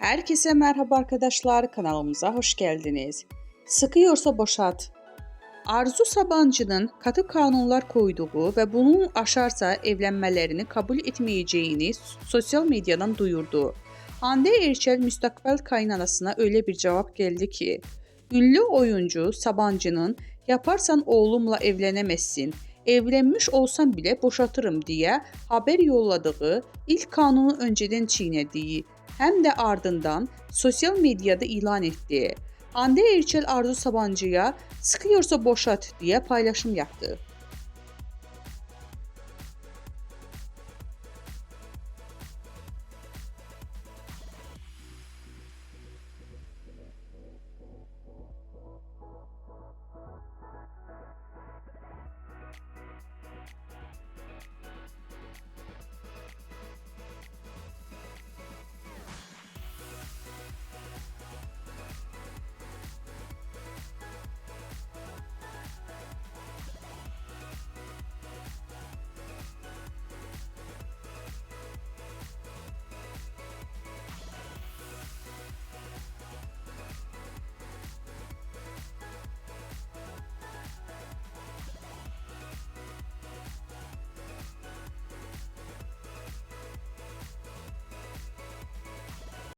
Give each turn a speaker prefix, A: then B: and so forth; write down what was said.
A: Herkese merhaba arkadaşlar, kanalımıza hoş geldiniz. Sıkıyorsa boşat. Arzu Sabancı'nın katı kanunlar koyduğu ve bunun aşarsa evlenmelerini kabul etmeyeceğini sosyal medyadan duyurdu. Hande Erçel müstakbel kaynanasına öyle bir cevap geldi ki, ünlü oyuncu Sabancı'nın yaparsan oğlumla evlenemezsin, evlenmiş olsam bile boşatırım diye haber yolladığı ilk kanunu önceden çiğnediği hem de ardından sosyal medyada ilan ettiği. Hande Erçel Arzu Sabancı'ya sıkıyorsa boşat diye paylaşım yaptı.